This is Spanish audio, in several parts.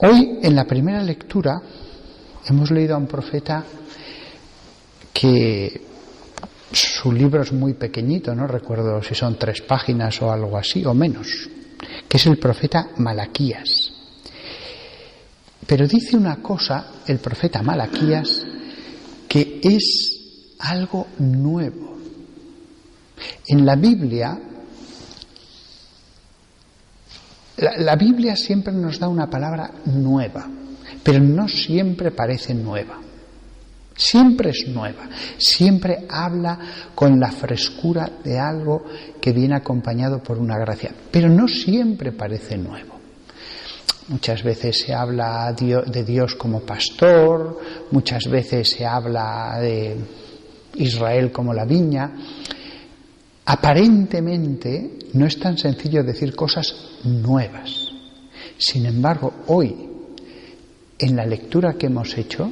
Hoy, en la primera lectura, hemos leído a un profeta que su libro es muy pequeñito, no recuerdo si son 3 páginas o algo así, o menos, que es el profeta Malaquías. Pero dice una cosa, el profeta Malaquías, que es algo nuevo. En la Biblia, la Biblia siempre nos da una palabra nueva, pero no siempre parece nueva. Siempre es nueva, siempre habla con la frescura de algo que viene acompañado por una gracia, pero no siempre parece nuevo. Muchas veces se habla de Dios como pastor, muchas veces se habla de Israel como la viña. Aparentemente no es tan sencillo decir cosas nuevas. Sin embargo, hoy, en la lectura que hemos hecho,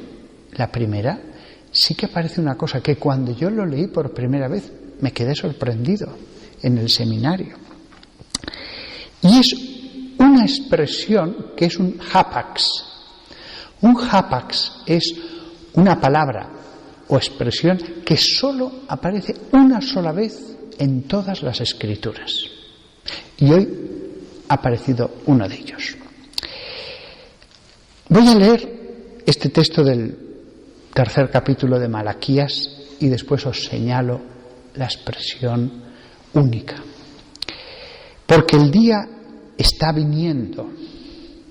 la primera, sí que aparece una cosa que cuando yo lo leí por primera vez me quedé sorprendido en el seminario. Y es una expresión que es un hapax. Un hapax es una palabra o expresión que solo aparece una sola vez en todas las Escrituras. Y hoy ha aparecido uno de ellos. Voy a leer este texto del 3er capítulo de Malaquías y después os señalo la expresión única. Porque el día está viniendo,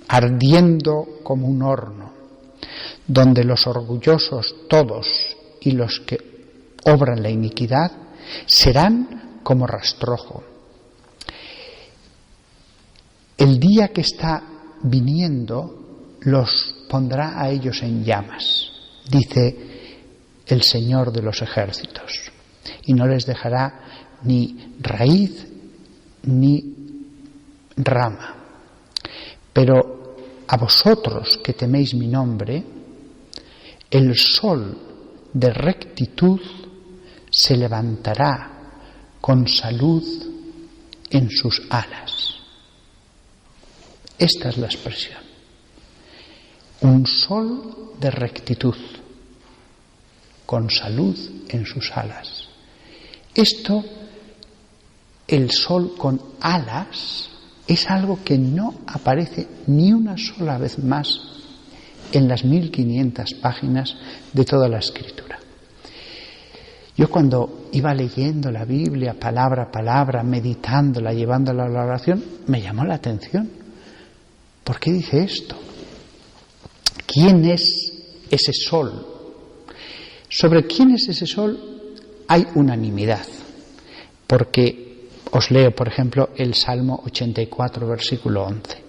ardiendo como un horno, donde los orgullosos todos y los que obran la iniquidad serán como rastrojo. El día que está viniendo los pondrá a ellos en llamas, dice el Señor de los ejércitos, y no les dejará ni raíz ni rama. Pero a vosotros que teméis mi nombre, el sol de rectitud se levantará con salud en sus alas. Esta es la expresión. Un sol de rectitud con salud en sus alas. Esto, el sol con alas, es algo que no aparece ni una sola vez más en las 1500 páginas de toda la Escritura. Yo cuando iba leyendo la Biblia palabra a palabra, meditándola, llevándola a la oración, me llamó la atención. ¿Por qué dice esto? ¿Quién es ese sol? Sobre quién es ese sol hay unanimidad, porque os leo, por ejemplo, el Salmo 84, versículo 11.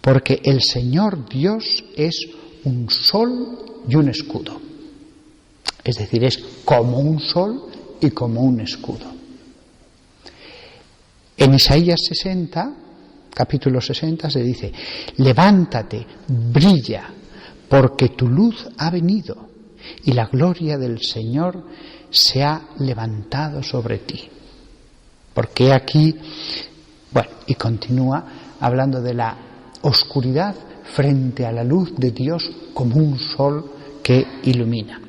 Porque el Señor Dios es un sol y un escudo. Es decir, es como un sol y como un escudo. En Isaías 60, capítulo 60, se dice: levántate, brilla, porque tu luz ha venido y la gloria del Señor se ha levantado sobre ti. Porque aquí, bueno, y continúa hablando de la oscuridad frente a la luz de Dios como un sol que ilumina.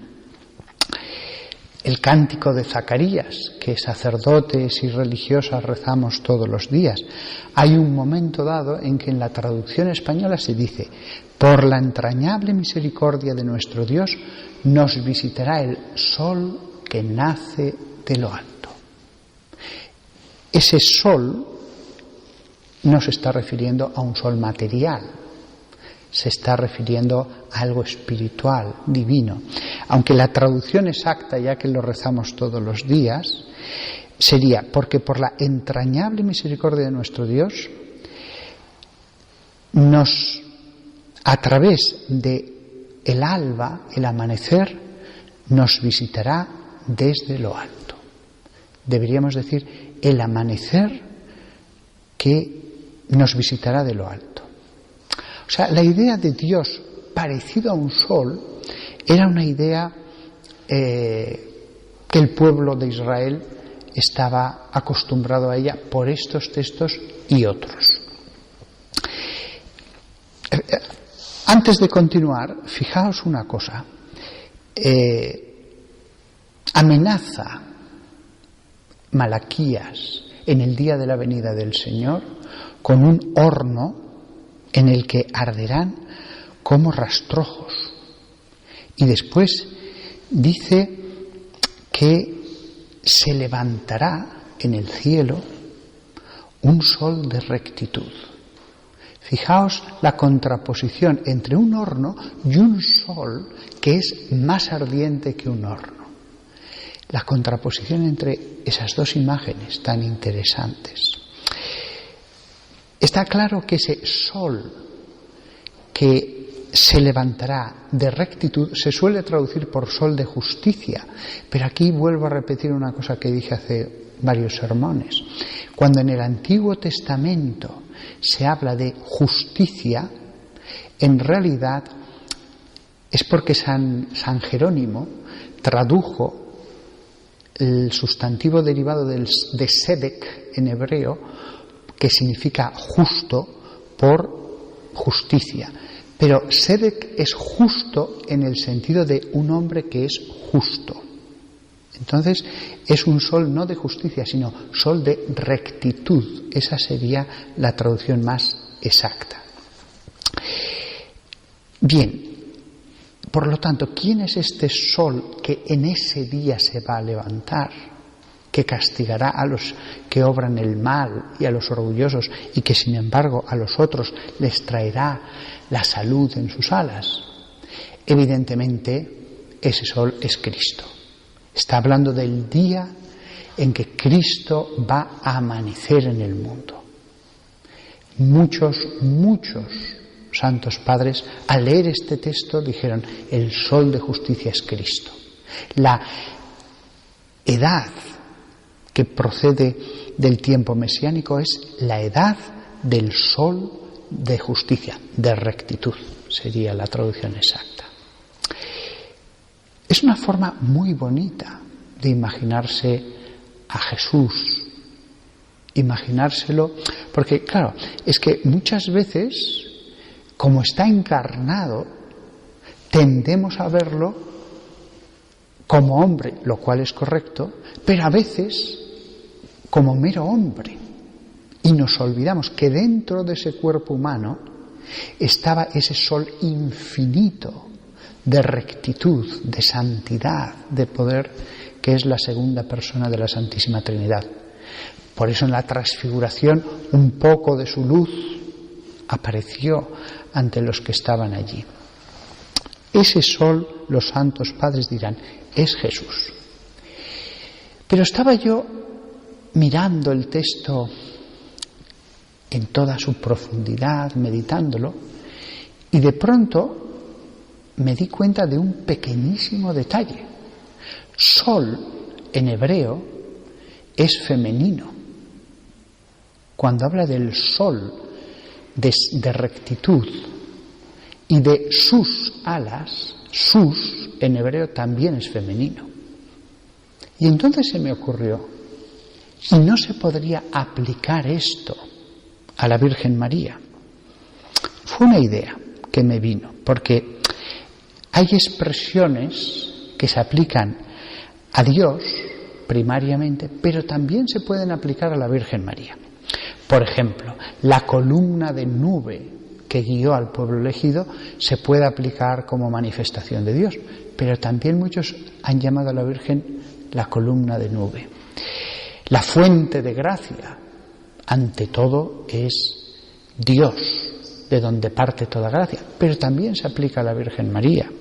El cántico de Zacarías, que sacerdotes y religiosas rezamos todos los días, hay un momento dado en que en la traducción española se dice: por la entrañable misericordia de nuestro Dios nos visitará el sol que nace de lo alto. Ese sol no se está refiriendo a un sol material, se está refiriendo a algo espiritual, divino. Aunque la traducción exacta, ya que lo rezamos todos los días, sería: porque por la entrañable misericordia de nuestro Dios, a través de el alba, el amanecer, nos visitará desde lo alto. Deberíamos decir el amanecer que nos visitará de lo alto. O sea, la idea de Dios parecido a un sol era una idea que el pueblo de Israel estaba acostumbrado a ella por estos textos y otros. Antes de continuar, fijaos una cosa. Amenaza Malaquías en el día de la venida del Señor con un horno en el que arderán como rastrojos. Y después dice que se levantará en el cielo un sol de rectitud. Fijaos la contraposición entre un horno y un sol que es más ardiente que un horno. La contraposición entre esas dos imágenes tan interesantes. Está claro que ese sol que se levantará de rectitud se suele traducir por sol de justicia, pero aquí vuelvo a repetir una cosa que dije hace varios sermones. Cuando en el Antiguo Testamento se habla de justicia, en realidad es porque San Jerónimo tradujo el sustantivo derivado de sedek en hebreo, que significa justo, por justicia. Pero sedek es justo en el sentido de un hombre que es justo. Entonces es un sol no de justicia, sino sol de rectitud. Esa sería la traducción más exacta. Bien, por lo tanto, ¿quién es este sol que en ese día se va a levantar, que castigará a los que obran el mal y a los orgullosos, y que sin embargo a los otros les traerá la salud en sus alas? Evidentemente, ese sol es Cristo. Está hablando del día en que Cristo va a amanecer en el mundo. Muchos santos padres, al leer este texto, dijeron: el sol de justicia es Cristo. La edad que procede del tiempo mesiánico es la edad del sol de justicia, de rectitud, sería la traducción exacta. Es una forma muy bonita de imaginarse a Jesús, imaginárselo, porque claro, es que muchas veces, como está encarnado, tendemos a verlo como hombre, lo cual es correcto, pero a veces como mero hombre. Y nos olvidamos que dentro de ese cuerpo humano estaba ese sol infinito de rectitud, de santidad, de poder, que es la segunda persona de la Santísima Trinidad. Por eso en la transfiguración un poco de su luz apareció ante los que estaban allí. Ese sol, los santos padres dirán, es Jesús. Pero estaba yo mirando el texto en toda su profundidad, meditándolo, y de pronto me di cuenta de un pequeñísimo detalle. Sol en hebreo es femenino. Cuando habla del sol de rectitud y de sus alas, sus en hebreo también es femenino. Y entonces se me ocurrió, ¿y no se podría aplicar esto a la Virgen María? Fue una idea que me vino, porque hay expresiones que se aplican a Dios primariamente, pero también se pueden aplicar a la Virgen María. Por ejemplo, la columna de nube que guió al pueblo elegido se puede aplicar como manifestación de Dios, pero también muchos han llamado a la Virgen la columna de nube. La fuente de gracia, ante todo, es Dios, de donde parte toda gracia, pero también se aplica a la Virgen María.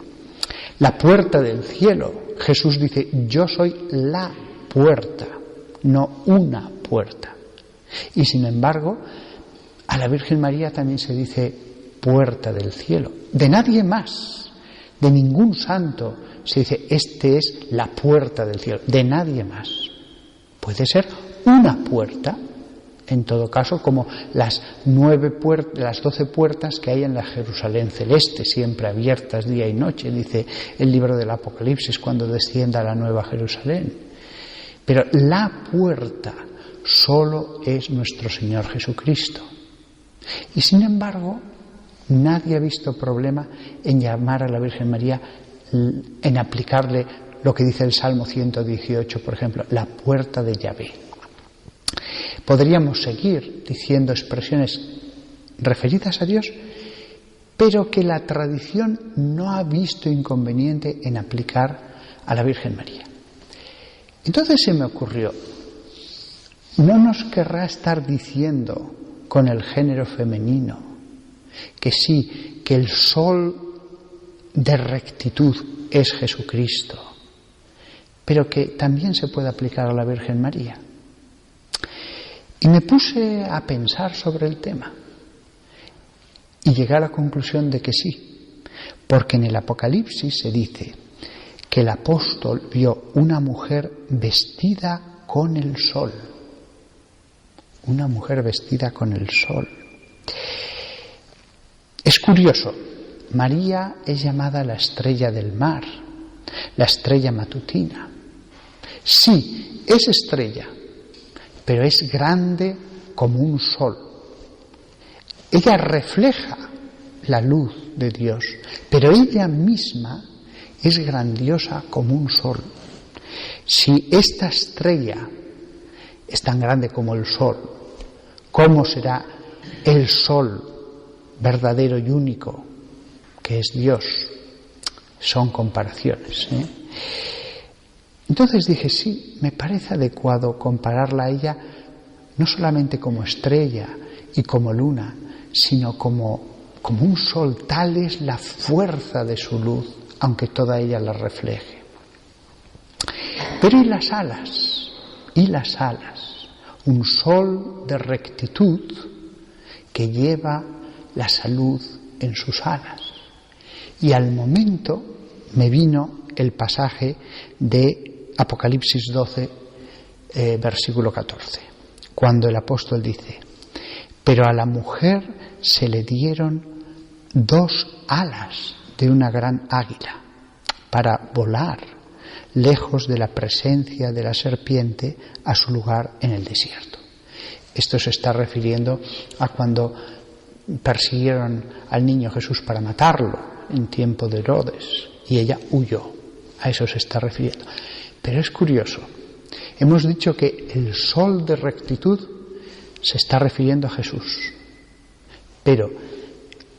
La puerta del cielo, Jesús dice, yo soy la puerta, no una puerta. Y sin embargo, a la Virgen María también se dice puerta del cielo. De nadie más, de ningún santo, se dice, este es la puerta del cielo. De nadie más. Puede ser una puerta, en todo caso, como las 12 puertas que hay en la Jerusalén celeste, siempre abiertas día y noche, dice el libro del Apocalipsis, cuando descienda a la nueva Jerusalén. Pero la puerta solo es nuestro Señor Jesucristo. Y sin embargo, Nadie ha visto problema en llamar a la Virgen María, en aplicarle lo que dice el Salmo 118, por ejemplo, la puerta de Yahvé. Podríamos seguir diciendo expresiones referidas a Dios, pero que la tradición no ha visto inconveniente en aplicar a la Virgen María. Entonces se me ocurrió, ¿no nos querrá estar diciendo con el género femenino que sí, que el sol de rectitud es Jesucristo, pero que también se puede aplicar a la Virgen María? Y me puse a pensar sobre el tema y llegué a la conclusión de que sí, porque en el Apocalipsis se dice que el apóstol vio una mujer vestida con el sol. Una mujer vestida con el sol. Es curioso, María es llamada la estrella del mar, la estrella matutina. Sí, es estrella, pero es grande como un sol. Ella refleja la luz de Dios, pero ella misma es grandiosa como un sol. Si esta estrella es tan grande como el sol, ¿cómo será el sol verdadero y único, que es Dios? Son comparaciones, ¿eh? Entonces dije, sí, me parece adecuado compararla a ella no solamente como estrella y como luna, sino como un sol. Tal es la fuerza de su luz, aunque toda ella la refleje. Pero ¿y las alas? ¿Y las alas? Un sol de rectitud que lleva la salud en sus alas. Y al momento me vino el pasaje de Apocalipsis 12, versículo 14, cuando el apóstol dice: pero a la mujer se le dieron 2 alas de una gran águila para volar lejos de la presencia de la serpiente a su lugar en el desierto. Esto se está refiriendo a cuando persiguieron al niño Jesús para matarlo en tiempo de Herodes y ella huyó. A eso se está refiriendo. Pero es curioso, hemos dicho que el sol de rectitud se está refiriendo a Jesús, pero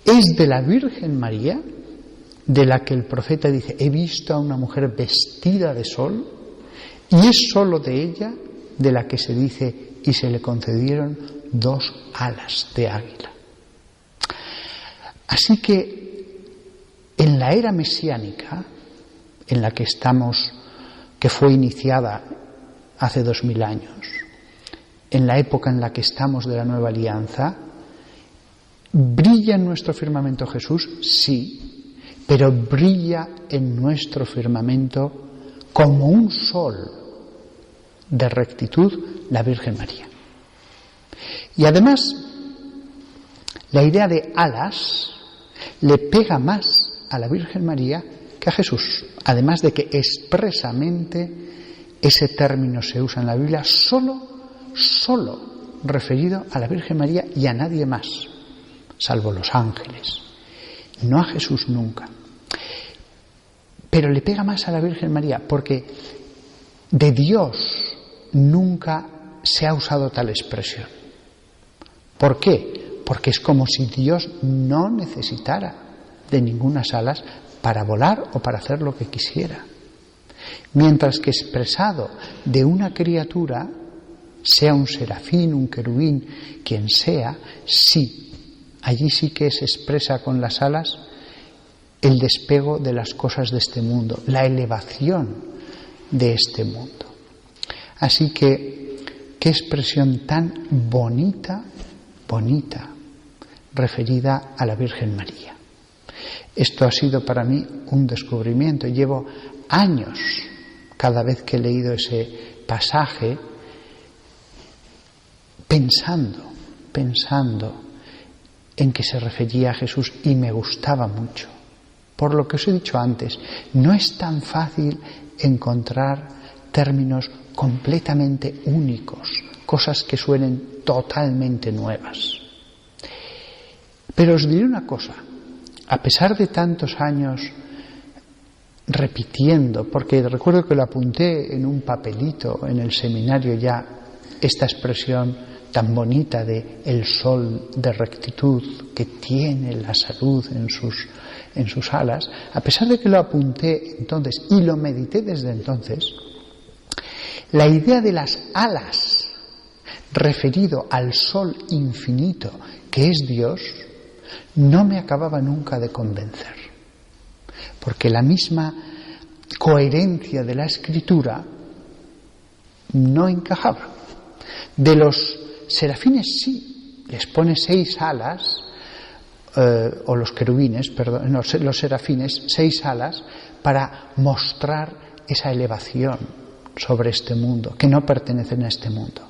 es de la Virgen María de la que el profeta dice: he visto a una mujer vestida de sol, y es sólo de ella de la que se dice: y se le concedieron 2 alas de águila. Así que en la era mesiánica en la que estamos, que fue iniciada hace 2000 años, en la época en la que estamos de la nueva alianza, ¿brilla en nuestro firmamento Jesús? Sí, pero brilla en nuestro firmamento como un sol de rectitud la Virgen María. Y además, la idea de alas le pega más a la Virgen María que a Jesús, además de que expresamente ese término se usa en la Biblia solo referido a la Virgen María y a nadie más, salvo los ángeles, no a Jesús nunca. Pero le pega más a la Virgen María porque de Dios nunca se ha usado tal expresión. ¿Por qué? Porque es como si Dios no necesitara de ninguna alas para volar o para hacer lo que quisiera. Mientras que expresado de una criatura, sea un serafín, un querubín, quien sea, sí, allí sí que se expresa con las alas el despego de las cosas de este mundo, la elevación de este mundo. Así que, qué expresión tan bonita, referida a la Virgen María. Esto ha sido para mí un descubrimiento. Llevo años, cada vez que he leído ese pasaje, pensando en que se refería a Jesús, y me gustaba mucho. Por lo que os he dicho antes, no es tan fácil encontrar términos completamente únicos, cosas que suenen totalmente nuevas. Pero os diré una cosa, a pesar de tantos años repitiendo, porque recuerdo que lo apunté en un papelito en el seminario ya, esta expresión tan bonita de el sol de rectitud que tiene la salud en sus alas, a pesar de que lo apunté entonces y lo medité desde entonces, la idea de las alas referido al sol infinito que es Dios no me acababa nunca de convencer, porque la misma coherencia de la escritura no encajaba. De los serafines sí, les pone 6 alas, o los querubines, perdón, no, los serafines, 6 alas para mostrar esa elevación sobre este mundo, que no pertenecen a este mundo.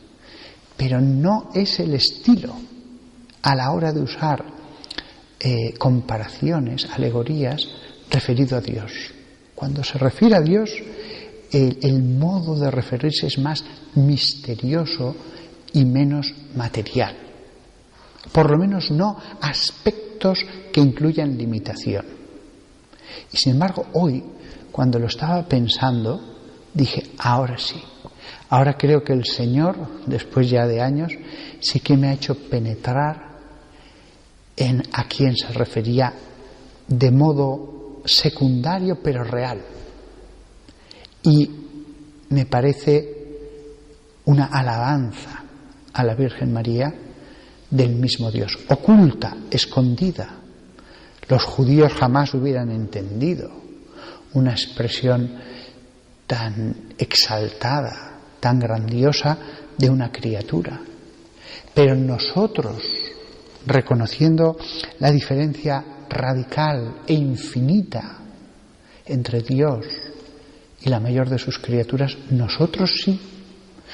Pero no es el estilo a la hora de usar comparaciones, alegorías, referido a Dios. Cuando se refiere a Dios, el modo de referirse es más misterioso y menos material. Por lo menos no aspectos que incluyan limitación. Y sin embargo, hoy, cuando lo estaba pensando, dije, ahora sí. Ahora creo que el Señor, después ya de años, sí que me ha hecho penetrar en a quién se refería de modo secundario pero real. Y me parece una alabanza a la Virgen María del mismo Dios, oculta, escondida. Los judíos jamás hubieran entendido una expresión tan exaltada, tan grandiosa de una criatura. Pero nosotros, reconociendo la diferencia radical e infinita entre Dios y la mayor de sus criaturas, nosotros sí.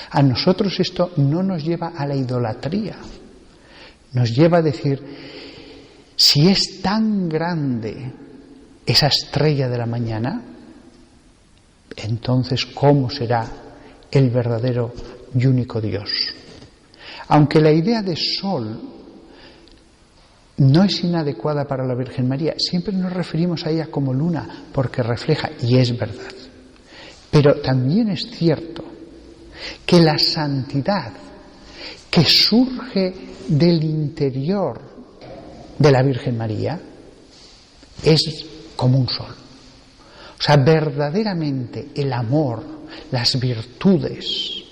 A nosotros esto no nos lleva a la idolatría, nos lleva a decir, si es tan grande esa estrella de la mañana, entonces ¿cómo será el verdadero y único Dios? Aunque la idea de sol no es inadecuada para la Virgen María, siempre nos referimos a ella como luna, porque refleja, y es verdad. Pero también es cierto que la santidad que surge del interior de la Virgen María es como un sol. O sea, verdaderamente el amor, las virtudes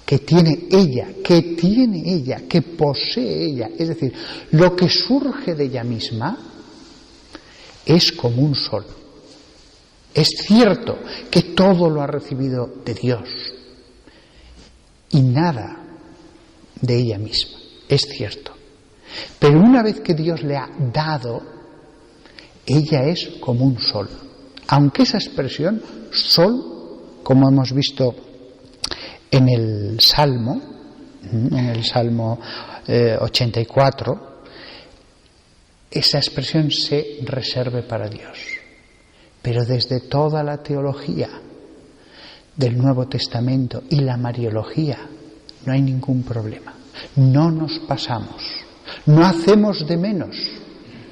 que tiene ella, que posee ella, es decir, lo que surge de ella misma es como un sol. Es cierto que todo lo ha recibido de Dios y nada de ella misma, es cierto. Pero una vez que Dios le ha dado, ella es como un sol. Aunque esa expresión, sol, como hemos visto en el Salmo 84, esa expresión se reserve para Dios. Pero desde toda la teología del Nuevo Testamento y la Mariología no hay ningún problema. No nos pasamos, no hacemos de menos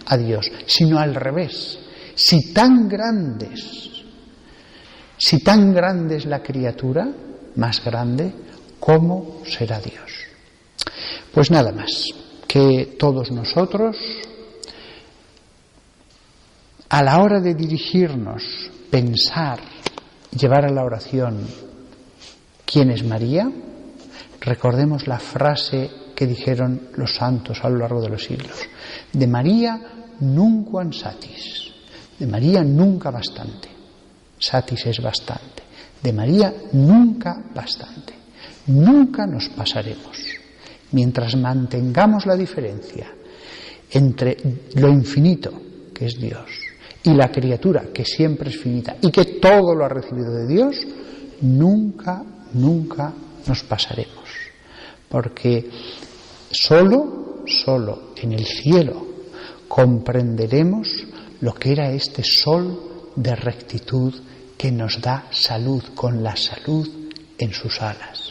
a Dios, sino al revés. Si tan grande es la criatura, más grande, ¿cómo será Dios? Pues nada más, que todos nosotros, a la hora de dirigirnos, pensar, llevar a la oración ¿quién es María?, recordemos la frase que dijeron los santos a lo largo de los siglos: de María nunquam satis, de María nunca bastante. Satis es bastante. De María nunca bastante. Nunca nos pasaremos. Mientras mantengamos la diferencia entre lo infinito, que es Dios, y la criatura, que siempre es finita y que todo lo ha recibido de Dios, nunca nos pasaremos. Porque solo en el cielo comprenderemos lo que era este sol de rectitud que nos da salud, con la salud en sus alas.